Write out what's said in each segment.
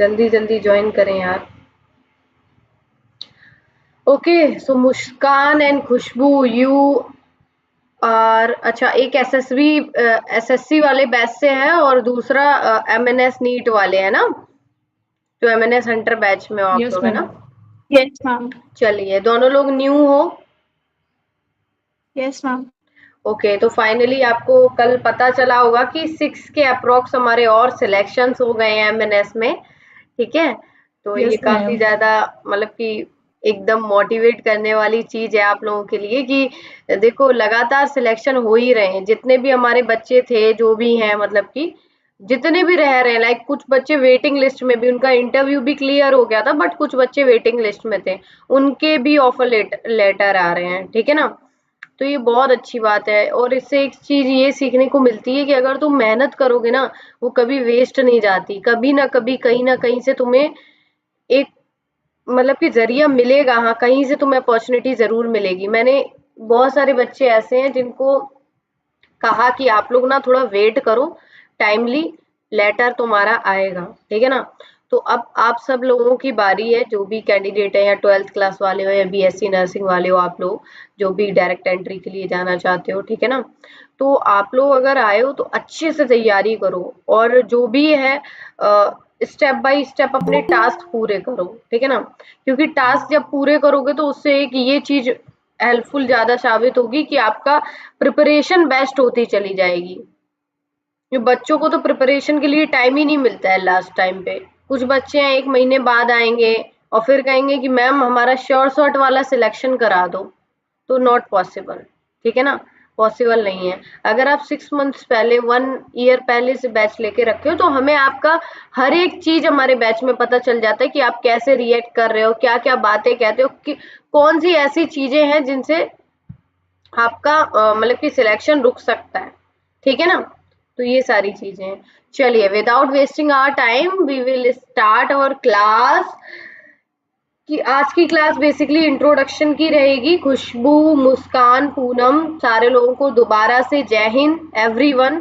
जल्दी जल्दी ज्वाइन करें यार। Okay, so Muskan and Khushboo, you और अच्छा, एक एसएससी वाले बैच से है और दूसरा एमएनएस नीट वाले है ना, जो एमएनएस हंटर बैच में हो आप यस लोग, है मैम। ना? Yes ma'am. चलिए, दोनों लोग न्यू हो। Yes ma'am. ओके, तो फाइनली आपको कल पता चला होगा कि 6 के अप्रॉक्स हमारे और सिलेक्शंस हो गए हैं एमएनएस में। ठीक है, तो ये यस काफी मैम। ज्यादा मतलब कि एकदम मोटिवेट करने वाली चीज है आप लोगों के लिए कि देखो लगातार सिलेक्शन हो ही रहे हैं। जितने भी हमारे बच्चे थे, जो भी हैं, मतलब कि जितने भी रह रहे हैं, लाइक कुछ बच्चे वेटिंग लिस्ट में भी, उनका इंटरव्यू भी क्लियर हो गया था, बट कुछ बच्चे वेटिंग लिस्ट में थे, उनके भी ऑफर लेटर आ रहे हैं। ठीक है ना? तो ये बहुत अच्छी बात है और इससे एक चीज ये सीखने को मिलती है कि अगर तुम मेहनत करोगे ना, वो कभी वेस्ट नहीं जाती। कभी ना कभी कहीं ना कहीं से तुम्हें एक मतलब कि जरिया मिलेगा। हाँ, कहीं से तुम्हें अपॉर्चुनिटी जरूर मिलेगी। मैंने बहुत सारे बच्चे ऐसे हैं जिनको कहा कि आप लोग ना थोड़ा वेट करो, टाइमली लेटर तुम्हारा आएगा। ठीक है ना? तो अब आप सब लोगों की बारी है, जो भी कैंडिडेट है, या 12th क्लास वाले हो या बीएससी नर्सिंग वाले हो, आप लोग जो भी डायरेक्ट एंट्री के लिए जाना चाहते हो। ठीक है ना? तो आप लोग अगर आए हो तो अच्छे से तैयारी करो और जो भी है स्टेप बाय स्टेप अपने टास्क पूरे करो। ठीक है ना? क्योंकि टास्क जब पूरे करोगे तो उससे एक ये चीज हेल्पफुल ज्यादा साबित होगी कि आपका प्रिपरेशन बेस्ट होती चली जाएगी। ये बच्चों को तो प्रिपरेशन के लिए टाइम ही नहीं मिलता है लास्ट टाइम पे। कुछ बच्चे हैं 1 महीने बाद आएंगे और फिर कहेंगे कि मैम हमारा श्योर शॉट वाला सिलेक्शन करा दो। तो नॉट पॉसिबल। ठीक है ना? पॉसिबल नहीं है। अगर आप 6 मंथ्स पहले, 1 ईयर पहले से बैच लेके रखे हो तो हमें आपका हर एक चीज हमारे बैच में पता चल जाता है कि आप कैसे रिएक्ट कर रहे हो, क्या क्या बातें कहते हो, कि कौन सी ऐसी चीजें हैं जिनसे आपका मतलब कि सिलेक्शन रुक सकता है। ठीक है ना? तो ये सारी चीजें हैं। चलिए, without wasting our time we will start our class. कि आज की क्लास बेसिकली इंट्रोडक्शन की रहेगी। खुशबू, मुस्कान, पूनम, सारे लोगों को दोबारा से जय हिंद एवरीवन।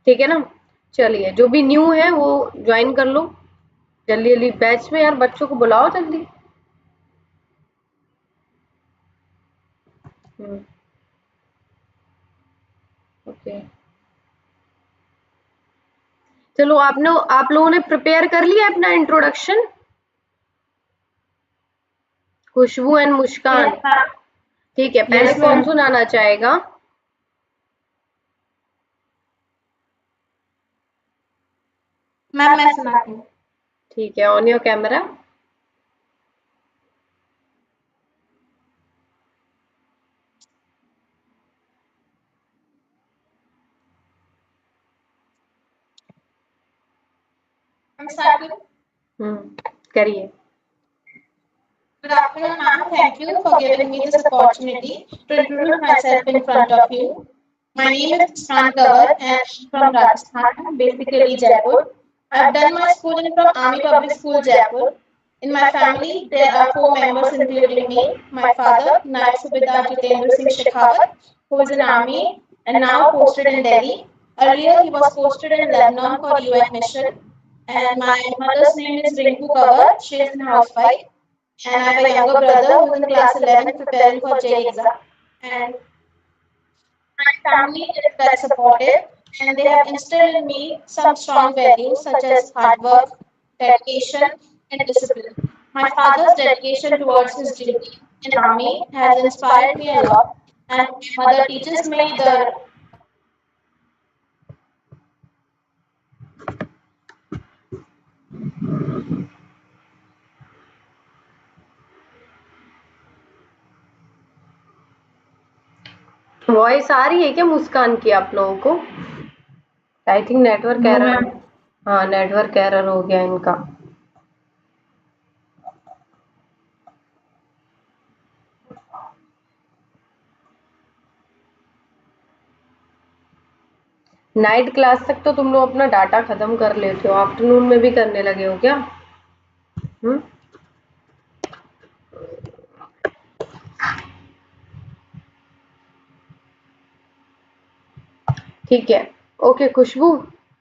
ठीक है ना? चलिए, जो भी न्यू है वो ज्वाइन कर लो जल्दी जल्दी बैच में। यार बच्चों को बुलाओ जल्दी। ओके, चलो आप लोगों ने प्रिपेयर कर लिया अपना इंट्रोडक्शन? खुशबू एंड मुस्कान। ठीक है, पहले यस कौन मैम। सुनाना चाहेगा? मैम मैं सुनाती हूँ। ठीक है, on your camera. I'm starting. करिए। Good afternoon, ma'am. Thank you for giving me this opportunity to introduce myself in front of you. My name is Muskan Kanwar and I'm from Rajasthan, basically Jaipur. I've done my schooling from Army Public School, Jaipur. In my family, there are 4 members, including me. My father, Naik Subedar Jitendra Singh Shekhawat, who is in Army and now posted in Delhi. Earlier, he was posted in Lebanon for UN mission. And my mother's name is Rinku Kanwar. She is a housewife. And I have a younger brother who is in class 11 preparing for JEE exam. And my family is very supportive and they have instilled in me some strong values such as hard work, dedication, and discipline. My father's dedication towards his duty in army has inspired me a lot, and my mother teaches me the voice आ रही है क्या मुस्कान की आप लोगों को? I think network no error. Ma'am. हाँ, network error हो गया इनका। नाइट क्लास तक तो तुम लोग अपना डाटा खत्म कर लेते हो, आफ्टरनून में भी करने लगे हो क्या? हम्म ठीक है। ओके खुशबू,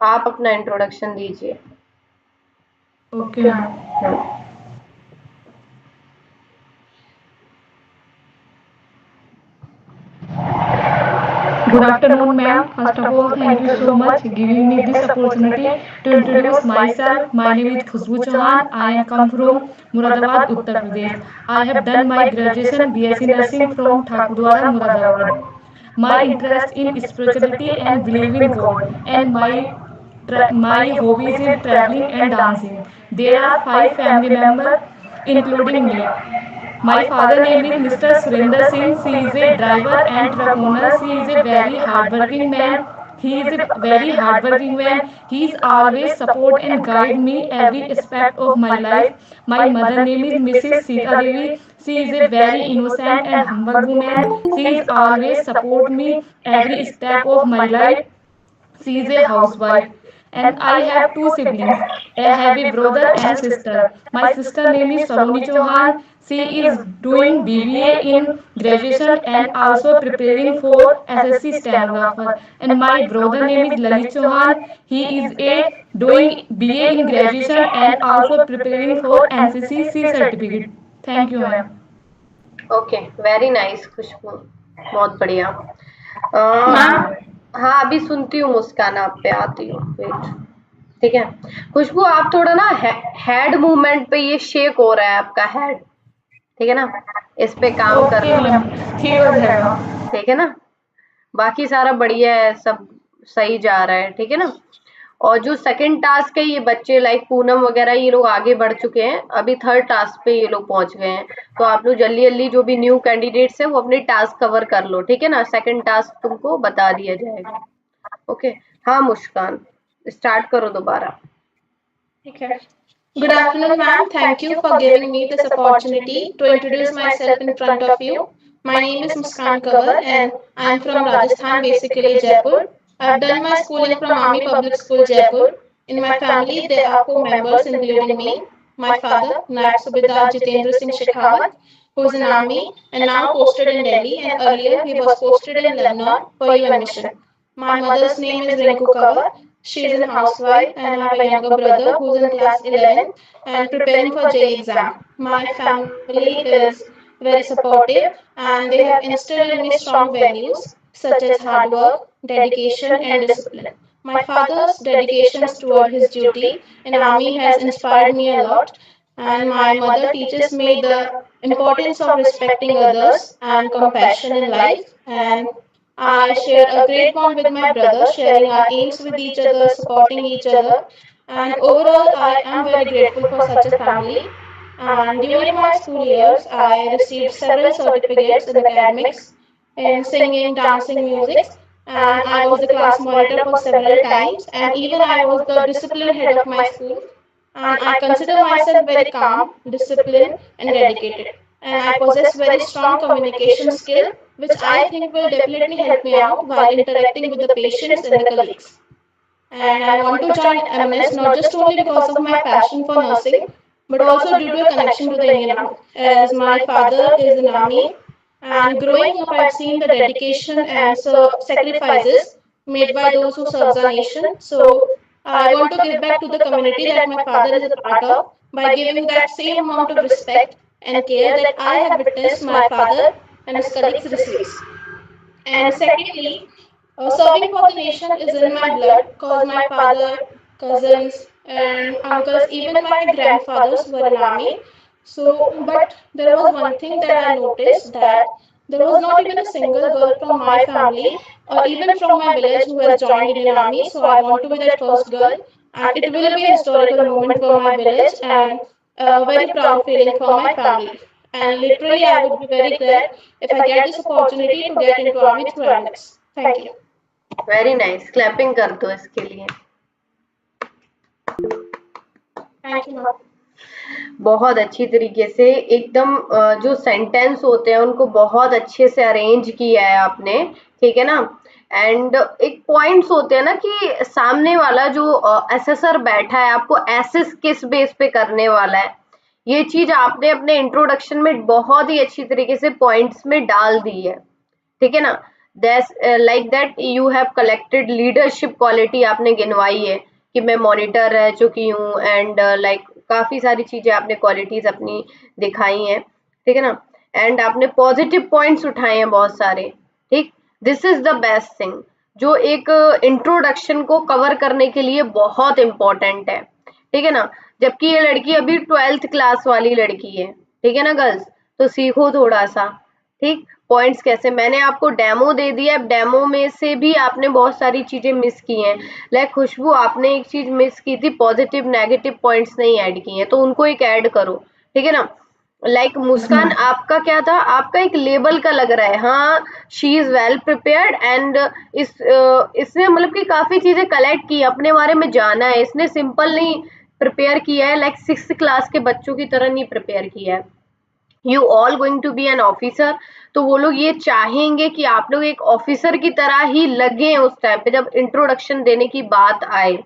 आप अपना इंट्रोडक्शन दीजिए। Okay, ma'am. Good afternoon, ma'am. First of all, thank you so much giving me this opportunity to introduce myself. My name is Khushbu Chauhan. I am come from Muradabad, Uttar Pradesh. I have done my graduation BSc Nursing from Thakudwara, Muradabad. My interest in spirituality and believe in God, and my hobbies in traveling and dancing. There are 5 family members, including me. My father name is Mr. Surinder Singh. He is a driver and truck owner. He is a very hardworking man. He is a very hardworking man. He is always support and guide me every aspect of my life. My mother name is Mrs. Sita Devi. She is a very innocent and humble woman. She is always support me every step of my life. She is a housewife. And I have 2 siblings. I have a brother and sister. My sister name is Saloni Chauhan. She is doing BBA in graduation and also preparing for SSC stenographer. And my brother name is Lalit Chauhan. He is a doing BA in graduation and also preparing for NCC C certificate. Thank you, ma'am. Okay, very nice Khushboo, बहुत बढ़िया। Ma'am. हाँ, अभी सुनती हूँ मुस्कान, आप पे आती हूँ, वेट। ठीक है, खुशबू आप थोड़ा ना हेड मूवमेंट पे ये शेक हो रहा है आपका हेड, ठीक है ना, इस पे काम कर ओके लो। मैम, ठीक हो जाएगा। ठीक है ना, बाकी सारा बढ़िया है, सब सही जा रहा है, ठीक है ना। और जो सेकंड टास्क है, ये बच्चे लाइक पूनम वगैरह ये लोग आगे बढ़ चुके हैं, अभी थर्ड टास्क पे ये लोग पहुंच गए हैं। तो आप लोग जल्दी जल्दी जो भी न्यू कैंडिडेट्स हैं वो अपने टास्क कवर कर लो, ठीक है ना, सेकंड टास्क तुमको बता दिया जाएगा। ओके, हाँ मुस्कान, स्टार्ट करो दोबारा। ठीक है। Good afternoon, ma'am. Thank you for giving me this opportunity to introduce myself in front of you. My name is Muskan Kanwar and I'm from Rajasthan, basically Jaipur. I've done my schooling from Army Public School, Jaipur. In my family, there are 4 members, including me. My father, Naib Subedar Jitendra Singh Shekhawat, who is in Army and now posted in Delhi, and earlier he was posted in Lebanon for UN mission. My mother's name is Rinku Kanwar. She is a housewife, and I have a younger brother who's in class 11 and preparing for JEE exam. My family is very supportive and they have instilled in me strong values such as hard work, dedication, and discipline. My father's dedications toward his duty in army has inspired me a lot, and my mother teaches me the importance of respecting others and compassion in life. And I share a great bond with my brother, sharing our aims with each other, supporting each other, and overall, I am very grateful for such a family. And during my school years, I received several certificates in academics, in singing, dancing, music, and I was the class monitor for several times, and even I was the discipline head of my school. And I consider myself very calm, disciplined, and dedicated. And I possess very strong communication skill, which I think will definitely help me out while interacting with the patients and the colleagues. And I want to join MNS not just only because of my passion for nursing, but also due to a connection to the Indian Army. As my father is in Army, and growing up, I've seen the dedication and sacrifices made by those who serve the nation. So I want to give back to the community that my father is a part of by giving that same amount of respect and care that I have witnessed my father and his colleagues receives. And secondly, serving for the nation is in my blood because my father, cousins, and uncles, even my grandfathers were in army. So, but there was one thing that I noticed that there was not even a single girl from my family or even from my village who has joined Indian Army. So I want to be that first girl, and it will be a historical moment for my village and a very proud feeling for my family. And literally, I would be very glad if I get this opportunity to get into Army through MNS. Thank you. Very nice, clapping कर दो इसके लिए। Thank you, ma'am. बहुत अच्छी तरीके से एकदम जो सेंटेंस होते हैं उनको बहुत अच्छे से अरेंज किया है आपने, ठीक है ना। एंड एक पॉइंट्स होते हैं ना कि सामने वाला जो असेसर बैठा है आपको एसेस किस बेस पे करने वाला है, ये चीज आपने अपने इंट्रोडक्शन में बहुत ही अच्छी तरीके से पॉइंट्स में डाल दी है, ठीक है ना। Like that you have collected leadership quality आपने गिनवाई है कि मैं मॉनिटर रह चुकी हूँ एंड लाइक काफी सारी चीजें आपने क्वालिटीज अपनी दिखाई हैं, ठीक है ना, एंड आपने पॉजिटिव पॉइंट्स उठाए हैं बहुत सारे, ठीक। This is the best thing जो एक इंट्रोडक्शन को कवर करने के लिए बहुत इंपॉर्टेंट है, ठीक है ना। जबकि ये लड़की अभी 12th क्लास वाली लड़की है, ठीक है ना गर्ल्स, तो सीखो थोड़ा सा, ठीक। पॉइंट्स कैसे, मैंने आपको डेमो दे दिया, डेमो में से भी आपने बहुत सारी चीजें मिस की हैं। लाइक खुशबू, आपने एक चीज मिस की थी, पॉजिटिव नेगेटिव पॉइंट्स नहीं ऐड किए हैं, तो उनको एक ऐड करो, ठीक है ना। लाइक मुस्कान, आपका क्या था, आपका एक लेबल का लग रहा है, हाँ she is well prepared and इसने मतलब कि काफी चीजें कलेक्ट की, अपने बारे में जाना है इसने, सिंपल नहीं प्रिपेयर किया है, लाइक 6th क्लास के बच्चों की तरह नहीं प्रिपेयर किया है। You all going to be an officer, तो वो लोग ये चाहेंगे कि आप लोग एक ऑफिसर की तरह ही लगे उस टाइम पे जब इंट्रोडक्शन देने की बात आए,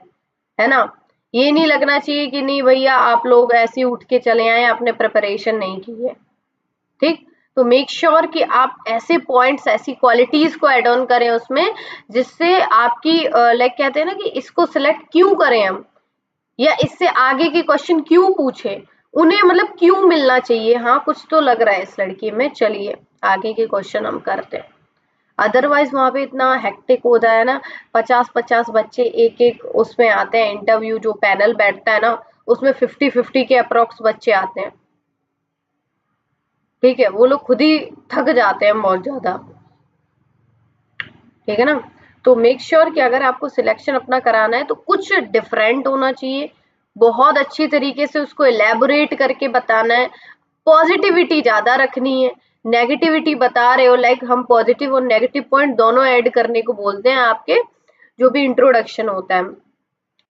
है ना। ये नहीं लगना चाहिए कि नहीं भैया आप लोग ऐसे उठ के चले आए, आपने प्रिपरेशन नहीं की है, ठीक। तो मेक श्योर कि आप ऐसे पॉइंट्स, ऐसी क्वालिटीज को एड ऑन करें उसमें, जिससे आपकी लाइक कहते हैं ना कि इसको सिलेक्ट क्यों करें हम, या इससे आगे के क्वेश्चन क्यों पूछे, उन्हें मतलब क्यों मिलना चाहिए, हाँ कुछ तो लग रहा है इस लड़की में, चलिए आगे के क्वेश्चन हम करते हैं। अदरवाइज वहां पे इतना हेक्टिक हो जाए ना, 50-50 बच्चे एक एक उसमें आते हैं, इंटरव्यू जो पैनल बैठता है ना, उसमें 50-50 के अप्रोक्स बच्चे आते हैं, ठीक है, वो लोग खुद ही थक जाते हैं बहुत ज्यादा, ठीक है ना। तो मेक श्योर कि अगर आपको सिलेक्शन अपना कराना है तो कुछ डिफरेंट होना चाहिए, बहुत अच्छी तरीके से उसको एलैबोरेट करके बताना है, पॉजिटिविटी ज्यादा रखनी है, नेगेटिविटी बता रहे हो, लाइक हम पॉजिटिव और नेगेटिव पॉइंट दोनों ऐड करने को बोलते हैं आपके जो भी इंट्रोडक्शन होता है।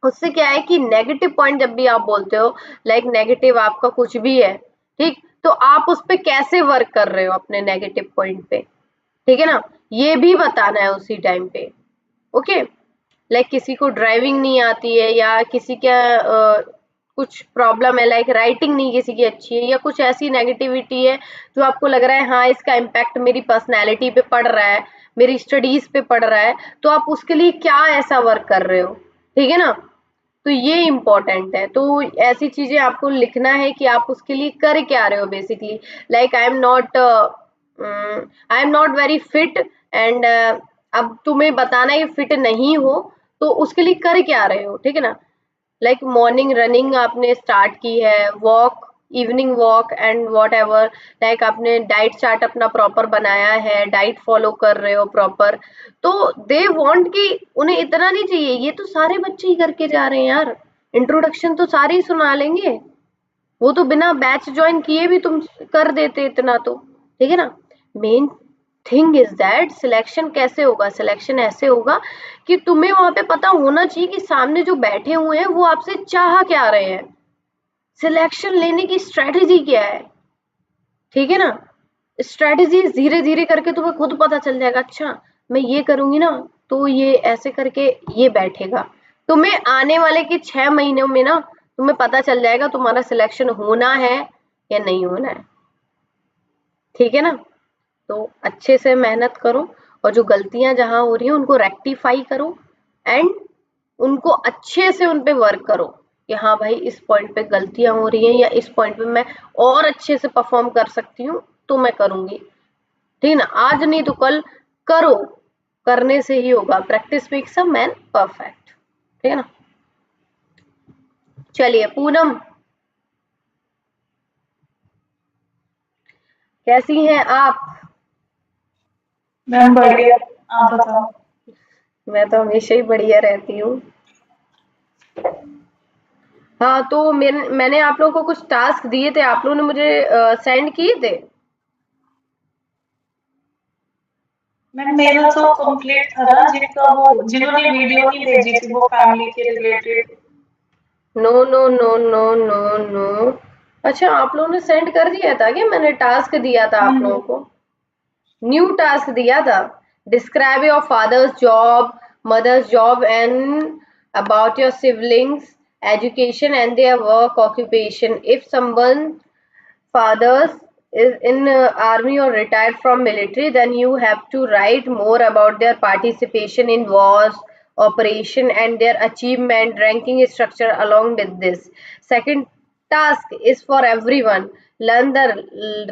उससे क्या है कि नेगेटिव पॉइंट जब भी आप बोलते हो, लाइक नेगेटिव आपका कुछ भी है, ठीक, तो आप उस पर कैसे वर्क कर रहे हो अपने नेगेटिव पॉइंट पे, ठीक है ना, ये भी बताना है उसी टाइम पे, ओके। लाइक किसी को ड्राइविंग नहीं आती है, या किसी का कुछ प्रॉब्लम है, लाइक राइटिंग नहीं किसी की अच्छी है, या कुछ ऐसी नेगेटिविटी है जो आपको लग रहा है हाँ इसका इम्पैक्ट मेरी पर्सनैलिटी पे पड़ रहा है, मेरी स्टडीज पे पड़ रहा है, तो आप उसके लिए क्या ऐसा वर्क कर रहे हो, ठीक है ना। तो ये इम्पोर्टेंट है, तो ऐसी चीजें आपको लिखना है कि आप उसके लिए कर क्या रहे हो basically, like I am not very fit and अब तुम्हें बताना है फिट नहीं हो, तो उसके लिए कर क्या रहे हो, ठीक है ना। लाइक मॉर्निंग रनिंग आपने स्टार्ट की है, walk, evening walk and what ever, like आपने डाइट चार्ट अपना प्रॉपर बनाया है, डाइट फॉलो कर रहे हो प्रॉपर, तो दे वांट कि उन्हें इतना नहीं चाहिए, ये तो सारे बच्चे ही करके जा रहे हैं यार, इंट्रोडक्शन तो सारे ही सुना लेंगे, वो तो बिना बैच ज्वाइन किए भी तुम कर देते इतना, तो ठीक है ना। Main thing is that selection कैसे होगा, सिलेक्शन ऐसे होगा कि तुम्हें वहां पे पता होना चाहिए कि सामने जो बैठे हुए हैं वो आपसे चाह क्या रहे हैं, सिलेक्शन लेने की स्ट्रेटेजी क्या है, ठीक है ना। स्ट्रेटेजी धीरे धीरे करके तुम्हें खुद पता चल जाएगा, अच्छा मैं ये करूंगी ना तो ये ऐसे करके ये बैठेगा, तुम्हें आने वाले के 6 महीनों में ना तुम्हें पता चल जाएगा तुम्हारा सिलेक्शन होना है या नहीं होना है, ठीक है ना। तो अच्छे से मेहनत करो, और जो गलतियां जहां हो रही हैं उनको रेक्टिफाई करो, एंड उनको अच्छे से उन पे वर्क करो कि हाँ भाई इस पॉइंट पे गलतियां हो रही हैं, या इस पॉइंट पे मैं और अच्छे से परफॉर्म कर सकती हूँ, तो मैं करूंगी, ठीक है ना। आज नहीं तो कल करो, करने से ही होगा, practice makes a man perfect, ठीक है ना। चलिए पूनम, कैसी हैं आप? मैम बढ़िया, आप बताओ। मैं तो हमेशा ही बढ़िया रहती हूँ। हाँ तो मैंने आप लोगों को कुछ टास्क दिए थे, आप लोगों ने मुझे सेंड किए थे। मैम मेरा तो कंप्लीट था ना, जिनका वो जिन्होंने वीडियो नहीं भेजी थी वो फैमिली के रिलेटेड। No no no no no no, अच्छा आप लोगों ने सेंड कर दिया था क्या? मैंने टास्क दिया था आप लोगों को, न्यू टास्क दिया था, describe your father's job, mother's job and about your siblings education and their work occupation, if someone fathers is in army or retired from military, then you have to write more about their participation in wars, operation and their achievement, ranking structure along with this. Second Task is for everyone. Learn the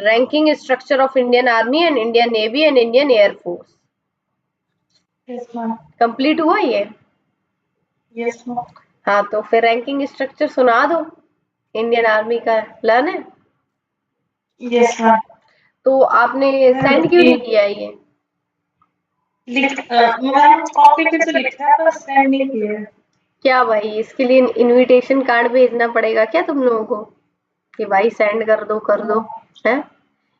ranking structure of Indian Army and Indian Navy and Indian Air Force. Yes, ma'am. Complete हुआ ये? Yes, ma'am. हाँ, तो फिर ranking structure सुना दो Indian army का। Learn है? Yes, ma'am. तो आपने सेंड क्यों नहीं किया ये? मैम कॉपी पे तो लिखा है, बस सेंड नहीं किया। क्या भाई, इसके लिए इनविटेशन कार्ड भेजना पड़ेगा क्या तुम लोगों को कि भाई सेंड कर दो है?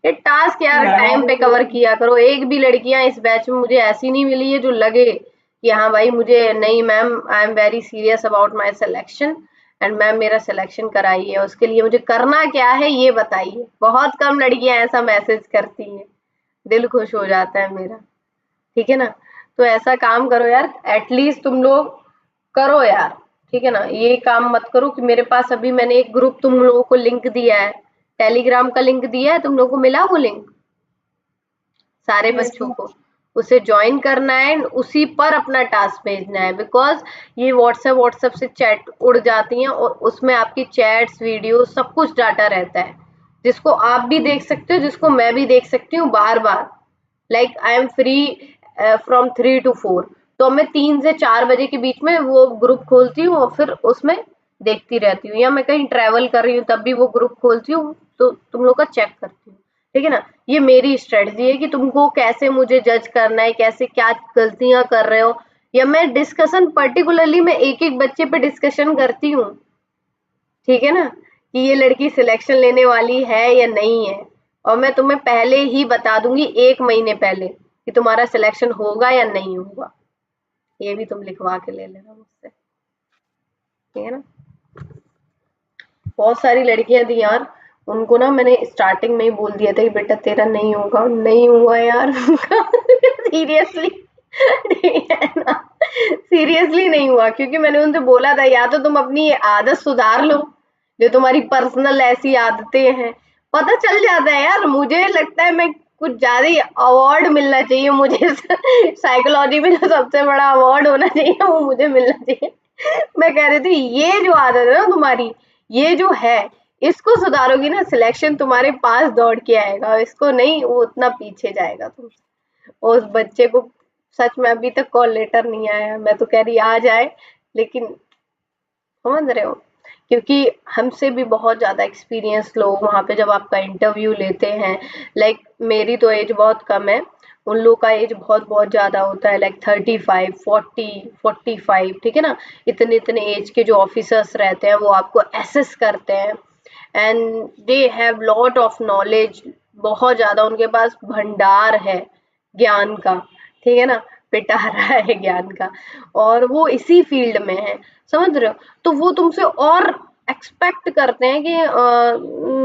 ये टास्क यार टाइम पे कवर किया करो। एक भी लड़कियां इस बैच में मुझे ऐसी नहीं मिली है जो लगे कि हाँ भाई मुझे नहीं ma'am, I am very serious about my selection and ma'am मेरा सिलेक्शन कराइए, उसके लिए मुझे करना क्या है ये बताइए। बहुत कम लड़कियां ऐसा मैसेज करती हैं, दिल खुश हो जाता है मेरा। ठीक है ना? तो ऐसा काम करो यार, एटलीस्ट तुम लोग करो यार। ठीक है ना? ये काम मत करो कि मेरे पास अभी मैंने एक ग्रुप तुम लोगों को लिंक दिया है, टेलीग्राम का लिंक दिया है, तुम लोगों को मिला वो लिंक सारे बच्चों को? उसे ज्वाइन करना है एंड उसी पर अपना टास्क भेजना है, बिकॉज ये व्हाट्सएप से चैट उड़ जाती हैं और उसमें आपकी चैट्स, वीडियो सब कुछ डाटा रहता है, जिसको आप भी देख सकते हो, जिसको मैं भी देख सकती हूँ बार बार। Like I am free from 3 to 4, तो मैं 3 से 4 बजे के बीच में वो ग्रुप खोलती हूँ और फिर उसमें देखती रहती हूँ, या मैं कहीं ट्रैवल कर रही हूँ तब भी वो ग्रुप खोलती हूँ तो तुम लोग का चेक करती हूँ। ठीक है ना? ये मेरी स्ट्रेटजी है कि तुमको कैसे मुझे जज करना है, कैसे क्या गलतियां कर रहे हो, या मैं डिस्कशन पर्टिकुलरली मैं एक एक बच्चे पे डिस्कशन करती हूँ। ठीक है ना? कि ये लड़की सिलेक्शन लेने वाली है या नहीं है, और मैं तुम्हें पहले ही बता दूंगी 1 महीने पहले कि तुम्हारा सिलेक्शन होगा या नहीं होगा। ये भी तुम लिखवा के ले लेना मुझसे। ठीक है ना? बहुत सारी लड़कियां थी यार, उनको ना मैंने स्टार्टिंग में ही बोल दिया था कि बेटा तेरा नहीं होगा, नहीं हुआ यार उनका सीरियसली है ना, सीरियसली नहीं हुआ, क्योंकि मैंने उनसे बोला था या तो तुम अपनी आदत सुधार लो, जो तुम्हारी पर्सनल ऐसी आदतें हैं। पता चल जाता है यार, मुझे लगता है मैं कुछ ज्यादा ही अवार्ड मिलना चाहिए मुझे साइकोलॉजी में जो सबसे बड़ा अवार्ड होना चाहिए वो मुझे मिलना चाहिए। मैं कह रही थी ये जो आदत है ना तुम्हारी, ये जो है, इसको सुधारोगी ना, सिलेक्शन तुम्हारे पास दौड़ के आएगा, इसको नहीं वो उतना पीछे जाएगा तुम। उस बच्चे को सच में अभी तक कॉल लेटर नहीं आया, मैं तो कह रही आ जाए, लेकिन समझ रहे हो, क्योंकि हमसे भी बहुत ज्यादा एक्सपीरियंस लोग वहां पे जब आपका इंटरव्यू लेते हैं, लाइक मेरी तो एज बहुत कम है, उन लोग का एज बहुत बहुत ज्यादा होता है, लाइक 35, 40, 45। ठीक है ना? इतने इतने एज के जो ऑफिसर्स रहते हैं वो आपको एसेस करते हैं and they have lot of knowledge, बहुत ज्यादा उनके पास भंडार है ज्ञान का। ठीक है ना? पिटारा है ज्ञान का, और वो इसी फील्ड में है, समझ रहे हो? तो वो तुमसे और एक्सपेक्ट करते हैं कि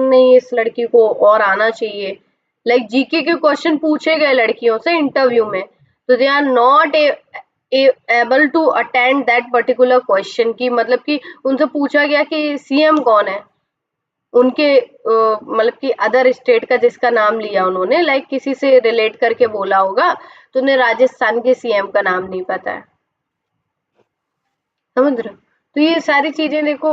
नहीं इस लड़की को और आना चाहिए। लाइक जीके के क्वेश्चन पूछे गए लड़कियों से इंटरव्यू में, तो they are not able to attend that particular question, की मतलब कि उनसे पूछा गया कि सीएम कौन है उनके, मतलब कि अदर स्टेट का जिसका नाम लिया उन्होंने, लाइक किसी से रिलेट करके बोला होगा, तो उन्हें राजस्थान के सीएम का नाम नहीं पता है। समझ रहे हो? तो ये सारी चीजें देखो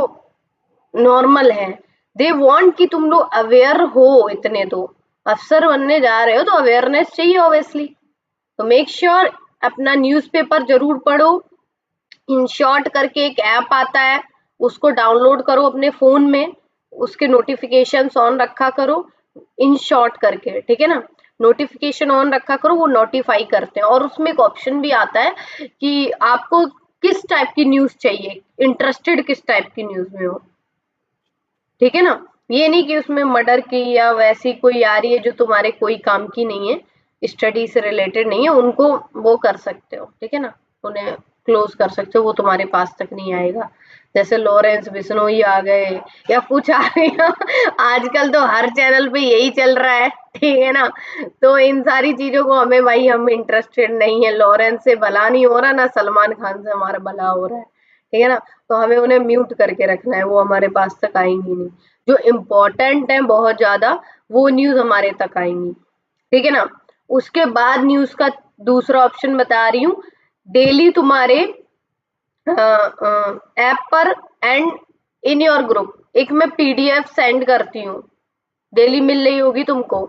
नॉर्मल है, दे वांट कि तुम लोग अवेयर हो। इतने तो अफसर बनने जा रहे हो तो अवेयरनेस चाहिए ऑब्वियसली, तो मेक श्योर अपना न्यूज़पेपर जरूर पढ़ो। इन शॉर्ट करके एक ऐप आता है, उसको डाउनलोड करो अपने फोन में, उसके नोटिफिकेशंस ऑन रखा करो इन शॉर्ट करके। ठीक है ना? नोटिफिकेशन ऑन रखा करो, वो नोटिफाई करते हैं, और उसमें एक ऑप्शन भी आता है कि आपको किस टाइप की न्यूज चाहिए, इंटरेस्टेड किस टाइप की न्यूज में हो। ठीक है ना? ये नहीं कि उसमें मर्डर की या वैसी कोई आ रही है जो तुम्हारे कोई काम की नहीं है, स्टडी से रिलेटेड नहीं है, उनको वो कर सकते हो। ठीक है ना? उन्हें क्लोज कर सकते हो, वो तुम्हारे पास तक नहीं आएगा। जैसे लॉरेंस बिश्नोई आ गए या कुछ आ गया आजकल तो हर चैनल पे यही चल रहा है। ठीक है ना? तो इन सारी चीजों को हमें भाई हम इंटरेस्टेड नहीं है, लॉरेंस से भला नहीं हो रहा ना सलमान खान से हमारा भला हो रहा है। ठीक है ना? तो हमें उन्हें म्यूट करके रखना है, वो हमारे पास तक आएंगी नहीं। जो इम्पोर्टेंट है बहुत ज्यादा, वो न्यूज हमारे तक आएंगी। ठीक है ना? उसके बाद न्यूज का दूसरा ऑप्शन बता रही हूँ, डेली तुम्हारे ऐप पर एंड इन योर ग्रुप एक मैं पीडीएफ सेंड करती हूँ, डेली मिल रही होगी तुमको,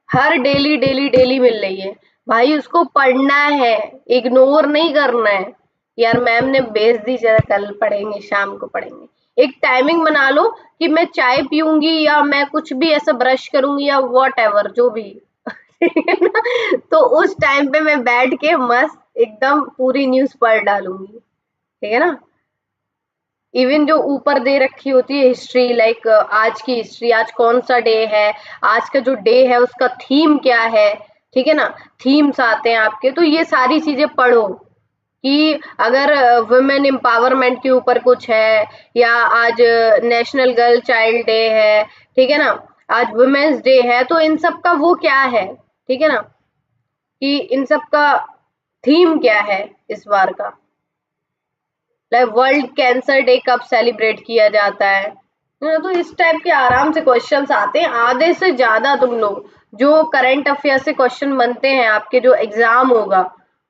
हर डेली डेली डेली मिल रही है भाई, उसको पढ़ना है, इग्नोर नहीं करना है। यार मैम ने भेज दी, जरा कल पढ़ेंगे, शाम को पढ़ेंगे। एक टाइमिंग बना लो कि मैं चाय पीऊंगी या मैं कुछ भी ऐसा ब्रश करूंगी या वॉट एवर जो भी ठीक है ना, तो उस टाइम पे मैं बैठ के मस्त एकदम पूरी न्यूज पढ़ डालूंगी, ठीक है ना। इवन जो ऊपर दे रखी होती है हिस्ट्री, लाइक आज की हिस्ट्री, आज कौन सा डे है, आज का जो डे है उसका थीम क्या है, ठीक है ना, थीम्स आते हैं आपके, तो ये सारी चीजें पढ़ो कि अगर वुमेन एम्पावरमेंट के ऊपर कुछ है, या आज नेशनल गर्ल चाइल्ड डे है, ठीक है ना, आज वुमेन्स डे है, तो इन सब का वो क्या है, ठीक है ना, कि इन सब का थीम क्या है इस बार का, लाइक वर्ल्ड कैंसर डे कब सेलिब्रेट किया जाता है ना। तो इस टाइप के आराम से क्वेश्चंस आते हैं, आधे से ज्यादा तुम लोग जो करंट अफेयर से क्वेश्चन बनते हैं आपके जो एग्जाम होगा,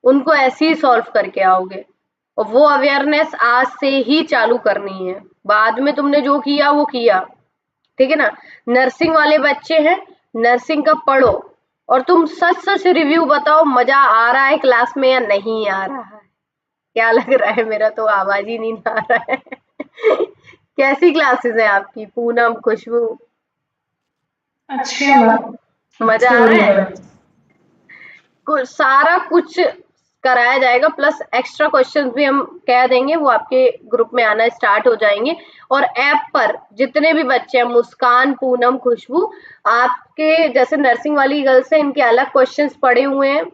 उनको ऐसे ही सॉल्व करके आओगे, और वो अवेयरनेस आज से ही चालू करनी है, बाद में तुमने जो किया वो किया, ठीक है ना। नर्सिंग वाले बच्चे हैं, नर्सिंग का पढ़ो, और तुम सच सच रिव्यू बताओ, मजा आ रहा है क्लास में या नहीं आ रहा है, क्या लग रहा है, मेरा तो आवाज ही नहीं आ रहा है कैसी क्लासेस है आपकी पूनम, खुशबू, अच्छी है मैम, मजा अच्छी आ हो रहा रही है? है। सारा कुछ कराया जाएगा, प्लस एक्स्ट्रा क्वेश्चंस भी हम कह देंगे, वो आपके ग्रुप में आना स्टार्ट हो जाएंगे। और ऐप पर जितने भी बच्चे हैं, मुस्कान, पूनम, खुशबू, आपके जैसे नर्सिंग वाली गर्ल्स हैं, इनके अलग क्वेश्चंस पड़े हुए हैं,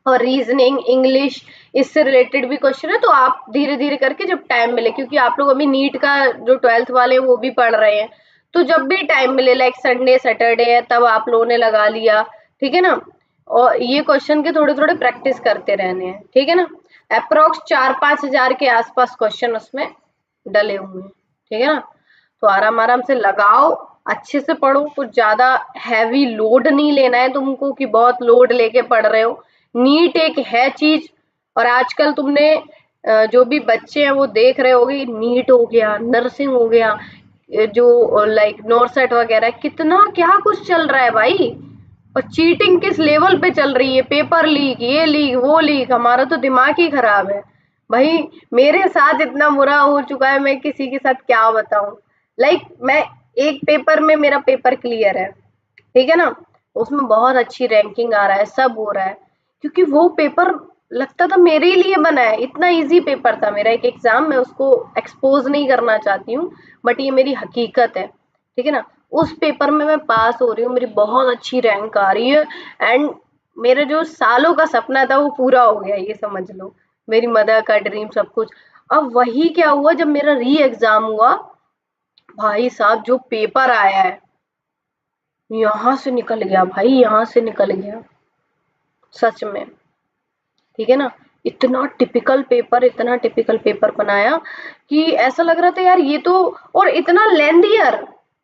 और रीजनिंग, इंग्लिश, इससे रिलेटेड भी क्वेश्चन है, तो आप धीरे धीरे करके जब टाइम मिले, क्योंकि आप लोग अभी नीट का जो 12th वाले हैं वो भी पढ़ रहे हैं, तो जब भी टाइम मिले, लाइक संडे सैटरडे है, तब आप लोगों ने लगा लिया, ठीक है ना, और ये क्वेश्चन के थोड़े थोड़े प्रैक्टिस करते रहने हैं, ठीक है ना। अप्रोक्स 4-5 हजार के आसपास क्वेश्चन उसमें डले हुए हैं, ठीक है ना। तो आराम आराम से लगाओ, अच्छे से पढ़ो, कुछ ज्यादा हैवी लोड नहीं लेना है तुमको कि बहुत लोड लेके पढ़ रहे हो। नीट एक है चीज, और आजकल तुमने जो भी बच्चे हैं वो देख रहे होगे, नीट हो गया, नर्सिंग हो गया, जो लाइक नॉर्सेट वगैरह, कितना क्या कुछ चल रहा है भाई, और चीटिंग किस लेवल पे चल रही है, पेपर लीक, ये लीक, वो लीक, हमारा तो दिमाग ही खराब है भाई। मेरे साथ इतना बुरा हो चुका है, मैं किसी के साथ क्या बताऊं। लाइक मैं एक पेपर में, मेरा पेपर क्लियर है, ठीक है ना, उसमें बहुत अच्छी रैंकिंग आ रहा है, सब हो रहा है, क्योंकि वो पेपर लगता था मेरे लिए बना है, इतना इजी पेपर था मेरा एक एग्जाम, मैं उसको एक्सपोज नहीं करना चाहती हूँ, बट ये मेरी हकीकत है, ठीक है ना। उस पेपर में मैं पास हो रही हूँ, मेरी बहुत अच्छी रैंक आ रही है, एंड मेरा जो सालों का सपना था वो पूरा हो गया, ये समझ लो, मेरी मदर का ड्रीम, सब कुछ। अब वही क्या हुआ, जब मेरा री एग्जाम हुआ, भाई साहब जो पेपर आया है, यहाँ से निकल गया भाई, यहाँ से निकल गया सच में, ठीक है ना। इतना टिपिकल पेपर, इतना टिपिकल पेपर बनाया कि ऐसा लग रहा था यार ये तो, और इतना लेंदियर,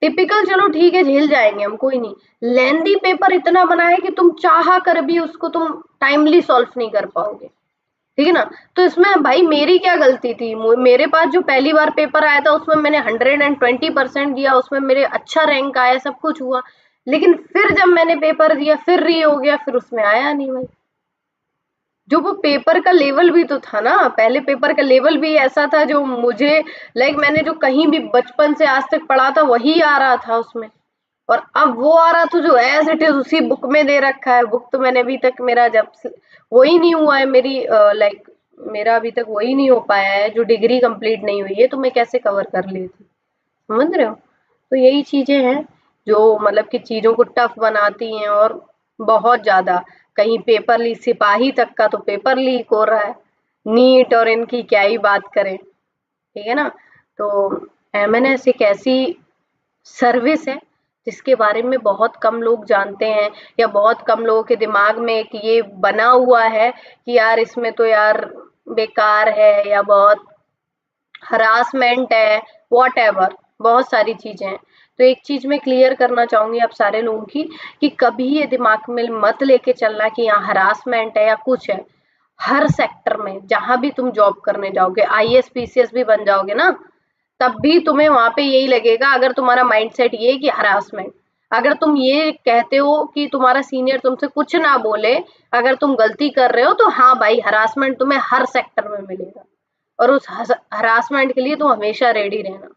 टिपिकल चलो ठीक है झेल जाएंगे हम, कोई नहीं, लेंदी पेपर इतना बनाया कि तुम चाह कर भी उसको तुम टाइमली सॉल्व नहीं कर पाओगे, ठीक है ना। तो इसमें भाई मेरी क्या गलती थी, मेरे पास जो पहली बार पेपर आया था उसमें मैंने 120% दिया, उसमें मेरे अच्छा रैंक आया, सब कुछ हुआ, लेकिन फिर जब मैंने पेपर दिया, फिर री हो गया, फिर उसमें आया नहीं भाई। जो वो पेपर का लेवल भी तो था ना, पहले पेपर का लेवल भी ऐसा था जो मुझे, लाइक मैंने जो कहीं भी बचपन से आज तक पढ़ा था वही आ रहा था उसमें, और अब वो आ रहा था जो एज इट इज उसी बुक में दे रखा है। बुक तो मैंने अभी तक, मेरा जब वही नहीं हुआ है, मेरी लाइक मेरा अभी तक वही नहीं हो पाया है, जो डिग्री कंप्लीट नहीं हुई है, तो मैं कैसे कवर कर लेती, समझ रहे हो। तो यही चीजें हैं जो मतलब कि चीजों को टफ बनाती हैं, और बहुत ज्यादा, कहीं पेपर लीक, सिपाही तक का तो पेपर लीक हो रहा है, नीट और इनकी क्या ही बात करें, ठीक है ना। तो एमएनएस एक ऐसी सर्विस है जिसके बारे में बहुत कम लोग जानते हैं, या बहुत कम लोगों के दिमाग में एक ये बना हुआ है कि यार इसमें तो यार बेकार है, या बहुत हरासमेंट है, वॉट एवर, बहुत सारी चीजें हैं। तो एक चीज मैं क्लियर करना चाहूंगी आप सारे लोगों की, कि कभी ये दिमाग में मत लेके चलना कि यहाँ हरासमेंट है या कुछ है। हर सेक्टर में जहां भी तुम जॉब करने जाओगे, आईएएस पीसीएस भी बन जाओगे ना, तब भी तुम्हें वहां पे यही लगेगा, अगर तुम्हारा माइंडसेट ये है कि हरासमेंट। अगर तुम ये कहते हो कि तुम्हारा सीनियर तुमसे कुछ ना बोले, अगर तुम गलती कर रहे हो, तो हाँ भाई, हरासमेंट तुम्हें हर सेक्टर में मिलेगा, और उस हरासमेंट के लिए तुम हमेशा रेडी रहना,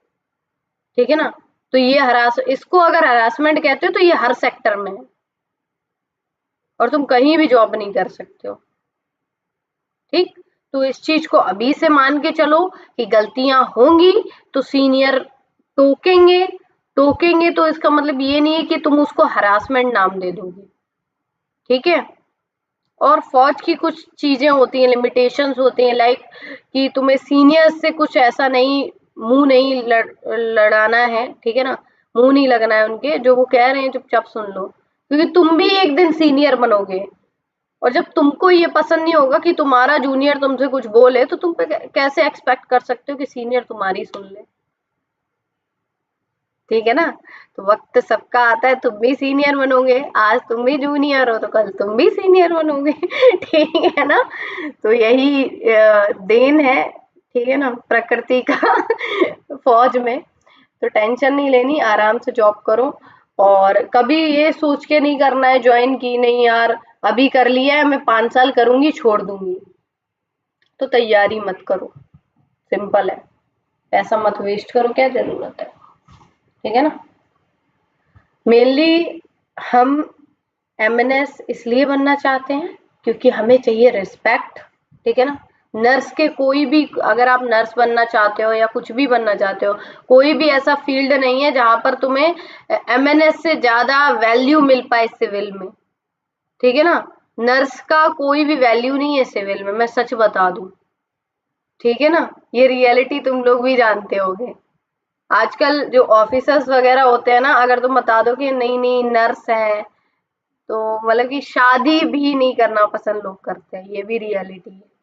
ठीक है ना। तो ये इसको अगर हरासमेंट कहते हो तो ये हर सेक्टर में है, और तुम कहीं भी जॉब नहीं कर सकते हो, ठीक। तो इस चीज को अभी से मान के चलो कि गलतियां होंगी तो सीनियर टोकेंगे। टोकेंगे तो इसका मतलब ये नहीं है कि तुम उसको हरासमेंट नाम दे दोगे, ठीक है। और फौज की कुछ चीजें होती हैं, लिमिटेशंस होती हैं, लाइक कि तुम्हें सीनियर्स से कुछ ऐसा नहीं, मुंह नहीं लड़ाना है, ठीक है ना। मुंह नहीं लगना है उनके, जो वो कह रहे हैं चुपचाप सुन लो, क्योंकि तुम भी एक दिन सीनियर बनोगे। और जब तुमको ये पसंद नहीं होगा कि तुम्हारा जूनियर तुमसे कुछ बोले, तो तुम पे कैसे एक्सपेक्ट कर सकते हो कि सीनियर तुम्हारी सुन ले, ठीक है ना। तो वक्त सबका आता है, तुम भी सीनियर बनोगे, आज तुम भी जूनियर हो तो कल तुम भी सीनियर बनोगे ठीक है ना। तो यही देन है, ठीक है ना, प्रकृति का फौज में। तो टेंशन नहीं लेनी, आराम से जॉब करो, और कभी ये सोच के नहीं करना है ज्वाइन की नहीं यार, अभी कर लिया है, मैं 5 साल करूंगी छोड़ दूंगी, तो तैयारी मत करो, सिंपल है। पैसा मत वेस्ट करो, क्या जरूरत है, ठीक है ना। मेनली हम एमएनएस इसलिए बनना चाहते हैं क्योंकि हमें चाहिए रिस्पेक्ट, ठीक है ना। नर्स के कोई भी, अगर आप नर्स बनना चाहते हो या कुछ भी बनना चाहते हो, कोई भी ऐसा फील्ड नहीं है जहां पर तुम्हें एमएनएस से ज्यादा वैल्यू मिल पाए सिविल में, ठीक है ना। नर्स का कोई भी वैल्यू नहीं है सिविल में, मैं सच बता दूं, ठीक है ना। ये रियलिटी तुम लोग भी जानते होगे। आजकल जो ऑफिसर्स वगैरह होते हैं ना, अगर तुम बता दो कि नहीं नहीं नर्स है, तो मतलब कि शादी भी नहीं करना पसंद लोग करते हैं, ये भी रियलिटी है।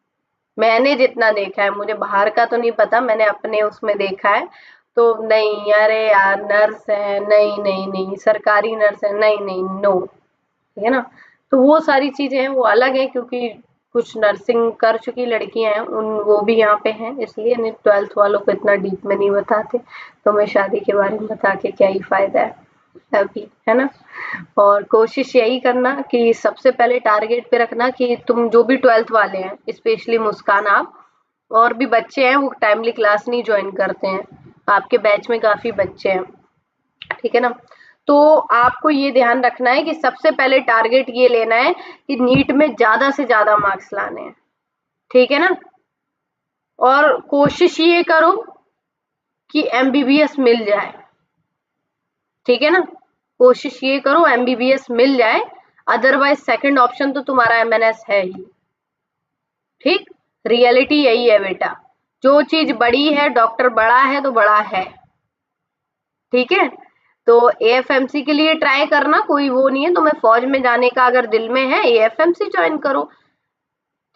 मैंने जितना देखा है, मुझे बाहर का तो नहीं पता, मैंने अपने उसमें देखा है। तो नहीं, अरे यार नर्स है, नहीं नहीं नहीं, सरकारी नर्स है, नहीं नहीं, नो, ठीक है ना। तो वो सारी चीजें हैं, वो अलग है, क्योंकि कुछ नर्सिंग कर चुकी लड़कियां हैं, उन वो भी यहाँ पे हैं, इसलिए नहीं 12th वालों को इतना डीप में नहीं बताते। तो मैं शादी के बारे में बता के क्या ही फायदा है अभी, है ना। और कोशिश यही करना कि सबसे पहले टारगेट पे रखना कि तुम जो भी 12th वाले हैं, स्पेशली मुस्कान आप, और भी बच्चे हैं वो टाइमली क्लास नहीं ज्वाइन करते हैं, आपके बैच में काफी बच्चे हैं, ठीक है ना। तो आपको ये ध्यान रखना है कि सबसे पहले टारगेट ये लेना है कि नीट में ज्यादा से ज्यादा मार्क्स लाने हैं, ठीक है ना। और कोशिश ये करो कि एमबीबीएस मिल जाए, ठीक है ना। कोशिश ये करो एमबीबीएस मिल जाए, अदरवाइज सेकंड ऑप्शन तो तुम्हारा एमएनएस है ही, ठीक। रियलिटी यही है बेटा, जो चीज बड़ी है, डॉक्टर बड़ा है तो बड़ा है, ठीक है। तो एएफएमसी के लिए ट्राई करना, कोई वो नहीं है, तुम्हें फौज में जाने का अगर दिल में है, एएफएमसी ज्वाइन करो,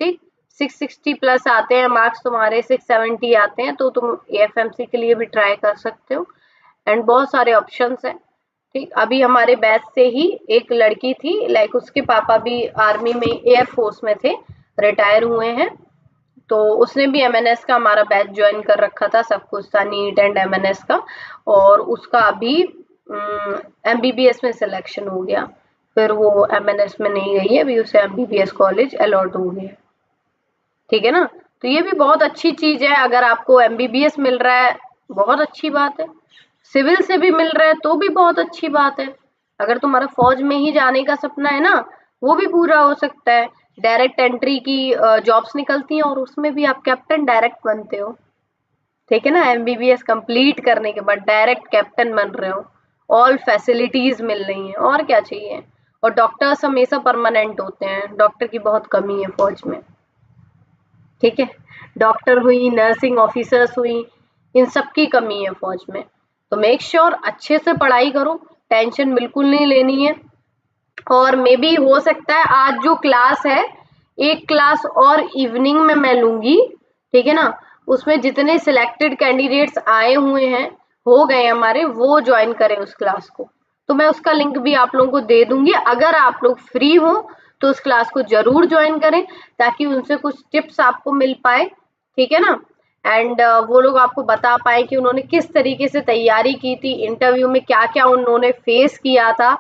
ठीक। 660 प्लस आते हैं मार्क्स तुम्हारे, 670 आते हैं, तो तुम एएफएमसी के लिए भी ट्राई कर सकते हो, एंड बहुत सारे ऑप्शंस हैं, ठीक। अभी हमारे बैच से ही एक लड़की थी, लाइक उसके पापा भी आर्मी में, एयरफोर्स में थे, रिटायर हुए हैं, तो उसने भी एमएनएस का हमारा बैच ज्वाइन कर रखा था, सब कुछ था नीट एंड एमएनएस का, और उसका अभी एमबीबीएस में सिलेक्शन हो गया, फिर वो एमएनएस में नहीं गई है, अभी उसे एमबीबीएस कॉलेज अलॉट हो गया, ठीक है ना। तो ये भी बहुत अच्छी चीज है, अगर आपको एमबीबीएस मिल रहा है बहुत अच्छी बात है, सिविल से भी मिल रहा है तो भी बहुत अच्छी बात है। अगर तुम्हारा फौज में ही जाने का सपना है ना, वो भी पूरा हो सकता है। डायरेक्ट एंट्री की जॉब्स निकलती हैं, और उसमें भी आप कैप्टन डायरेक्ट बनते हो, ठीक है ना। एमबीबीएस कंप्लीट करने के बाद डायरेक्ट कैप्टन बन रहे हो, ऑल फैसिलिटीज मिल रही हैं, और क्या चाहिए। और डॉक्टर्स हमेशा परमानेंट होते हैं, डॉक्टर की बहुत कमी है फौज में, ठीक है। डॉक्टर हुई, नर्सिंग ऑफिसर्स हुई, इन सब की कमी है फौज में। तो मेक श्योर अच्छे से पढ़ाई करो, टेंशन बिल्कुल नहीं लेनी है। और मे बी हो सकता है आज जो क्लास है, एक क्लास और इवनिंग में मैं लूंगी, ठीक है ना। उसमें जितने सिलेक्टेड कैंडिडेट्स आए हुए हैं, हो गए हमारे, वो ज्वाइन करें उस क्लास को। तो मैं उसका लिंक भी आप लोगों को दे दूंगी, अगर आप लोग फ्री हो तो उस क्लास को जरूर ज्वाइन करें, ताकि उनसे कुछ टिप्स आपको मिल पाए, ठीक है ना। एंड वो लोग आपको बता पाए कि उन्होंने किस तरीके से तैयारी की थी, इंटरव्यू में क्या क्या उन्होंने फेस किया था,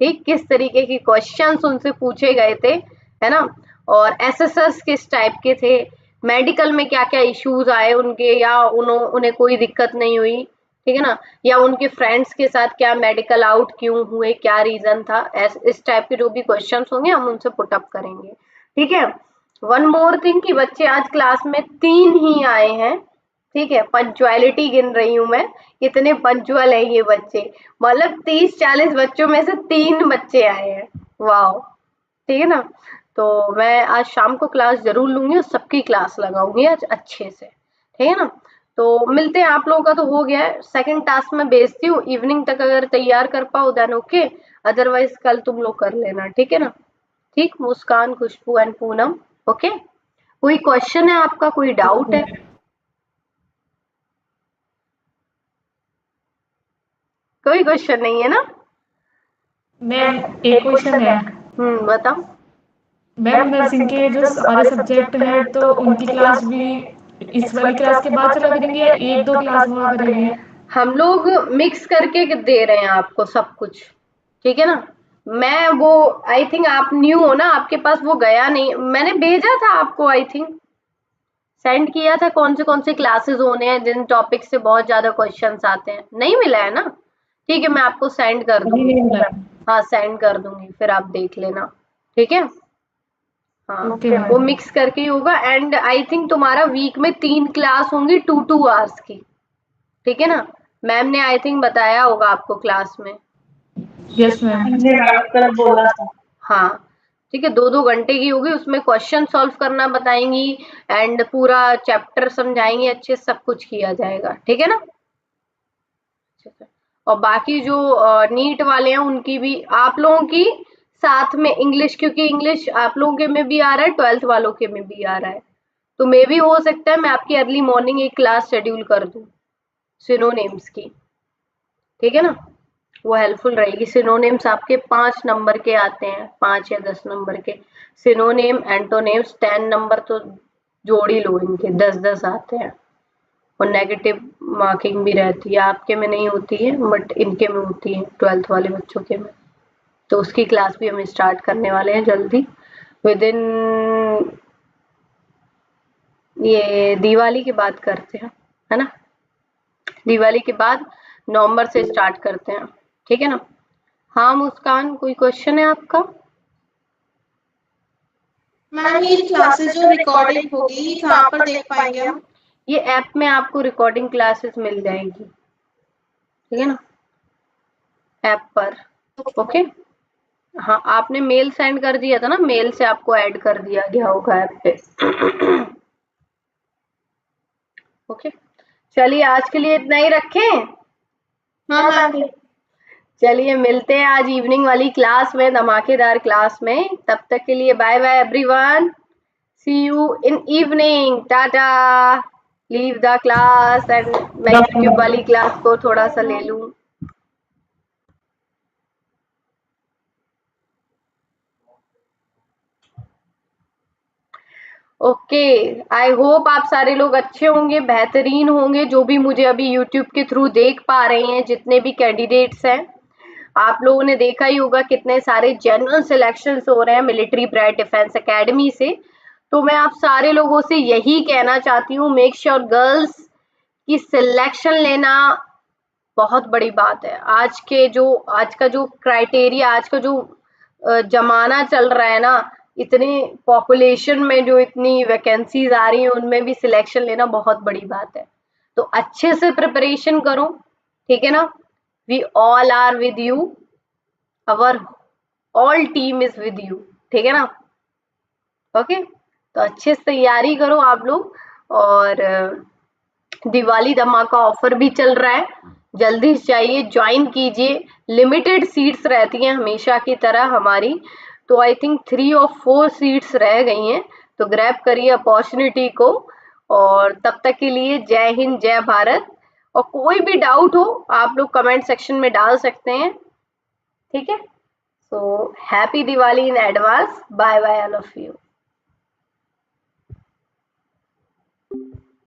ठीक, किस तरीके के क्वेश्चंस उनसे पूछे गए थे, है ना, और एसएसएस किस टाइप के थे, मेडिकल में क्या क्या इश्यूज आए उनके, या उन्हें कोई दिक्कत नहीं हुई, ठीक है ना, या उनके फ्रेंड्स के साथ क्या मेडिकल आउट क्यों हुए, क्या रीजन था, इस टाइप के जो भी क्वेश्चंस होंगे हम उनसे पुट अप करेंगे, ठीक है। वन मोर थिंग कि बच्चे आज क्लास में 3 ही आए हैं, ठीक है, पंक्चुअलिटी गिन रही हूँ मैं, कितने पंक्चुअल है ये बच्चे, मतलब 30-40 बच्चों में से 3 बच्चे आए हैं, वाह, ठीक है ना। तो मैं आज शाम को क्लास जरूर लूंगी और सबकी क्लास लगाऊंगी आज अच्छे से, ठीक है ना। तो मिलते हैं, आप लोगों का तो हो गया है, सेकंड टास्क में भेजती हूँ, इवनिंग तक अगर तैयार कर पाओ देन ओके, अदरवाइज कल तुम लोग कर लेना, ठीक है ना। ठीक, मुस्कान, खुशबू एंड पूनम, ओके। कोई क्वेश्चन है आपका, कोई डाउट है? कोई क्वेश्चन नहीं है ना? मैम एक क्वेश्चन है। बताओ। मैम नर्सिंग के जो सारे सब्जेक्ट हैं तो उनकी क्लास भी इस वाली क्लास के बाद चला करेंगे या एक दो क्लास हुआ करेंगे? हम लोग मिक्स करके दे रहे हैं आपको सब कुछ, ठीक है ना। मैं वो आई थिंक आप न्यू हो ना, आपके पास वो गया नहीं, मैंने भेजा था आपको, आई थिंक सेंड किया था कौन से क्लासेस होने हैं जिन टॉपिक से बहुत ज्यादा क्वेश्चंस आते हैं, नहीं मिला है ना? ठीक है, मैं आपको सेंड कर अभी दूंगी। नहीं मिला। हाँ, सेंड कर दूंगी, फिर आप देख लेना, ठीक है। हाँ, ओके वो मैम। मिक्स करके ही होगा, एंड आई थिंक तुम्हारा वीक में 3 क्लास होंगी 2-2 आवर्स की, ठीक है ना। मैम ने आई थिंक बताया होगा आपको क्लास में। Yes ma'am. बोला था। हाँ, ठीक है, 2-2 घंटे की होगी, उसमें क्वेश्चन सॉल्व करना बताएंगी एंड पूरा चैप्टर समझाएंगे, अच्छे से सब कुछ किया जाएगा, ठीक है ना। और बाकी जो नीट वाले हैं उनकी भी आप लोगों की साथ में इंग्लिश, क्योंकि इंग्लिश आप लोगों के में भी आ रहा है, 12th वालों के में भी आ रहा है, तो मे भी हो सकता है मैं आपकी अर्ली मॉर्निंग एक क्लास शेड्यूल कर दूं सिनोनिम्स की, ठीक है ना। वो हेल्पफुल रहेगी। सिनोनिम्स आपके 5 नंबर के आते हैं, 5 या 10 नंबर के सिनोनिम, एंटोनिम्स 10 नंबर तो जोड़ ही लो, इनके 10-10 आते हैं, और नेगेटिव मार्किंग भी रहती है, आपके में नहीं होती है बट इनके में होती है, 12th वाले बच्चों के में। तो उसकी क्लास भी हम स्टार्ट करने वाले हैं जल्दी, विद इन ये दिवाली के बाद करते हैं, है ना, दिवाली के बाद नवंबर से स्टार्ट करते हैं, ठीक है ना। हाँ मुस्कान, कोई क्वेश्चन है आपका? मैम ये क्लासेस जो रिकॉर्डिंग होगी ये कहाँ पर देख पाएंगे हम? ये ऐप में आपको रिकॉर्डिंग क्लासेस मिल जाएगी, ठीक है ना, ऐप पर, ओके। हाँ, आपने मेल सेंड कर दिया था ना, मेल से आपको ऐड कर दिया गया होगा ऐप पे। ओके, चलिए आज के लिए इतना ही रखें। हाँ मैम। चलिए मिलते हैं आज इवनिंग वाली क्लास में, धमाकेदार क्लास में, तब तक के लिए bye bye everyone, see you in evening, tata. Leave the class and मैं यूट्यूब वाली क्लास को थोड़ा सा ले लूं। ओके, आई होप आप सारे लोग अच्छे होंगे, बेहतरीन होंगे, जो भी मुझे अभी यूट्यूब के थ्रू देख पा रहे हैं, जितने भी कैंडिडेट्स हैं। आप लोगों ने देखा ही होगा कितने सारे जनरल सिलेक्शंस हो रहे हैं मिलिट्री ब्राइट डिफेंस एकेडमी से। तो मैं आप सारे लोगों से यही कहना चाहती हूँ, मेक श्योर गर्ल्स की सिलेक्शन लेना बहुत बड़ी बात है। आज का जो क्राइटेरिया, आज का जो जमाना चल रहा है ना, इतने पॉपुलेशन में जो इतनी वैकेंसीज आ रही हैं उनमें भी सिलेक्शन लेना बहुत बड़ी बात है। तो अच्छे से प्रिपरेशन करो, ठीक है ना। We all are with you, our all team is with you, ठीक है ना। ओके, तो अच्छे से तैयारी करो आप लोग, और दिवाली धमाका ऑफर भी चल रहा है, जल्दी चाहिए, ज्वाइन कीजिए। लिमिटेड सीट्स रहती हैं हमेशा की तरह हमारी, तो आई थिंक 3 और 4 सीट्स रह गई हैं, तो ग्रैब करिए अपॉर्चुनिटी को। और तब तक के लिए जय हिंद, जय भारत। और कोई भी डाउट हो आप लोग कमेंट सेक्शन में डाल सकते हैं, ठीक है। So happy Diwali in advance, bye bye all of you.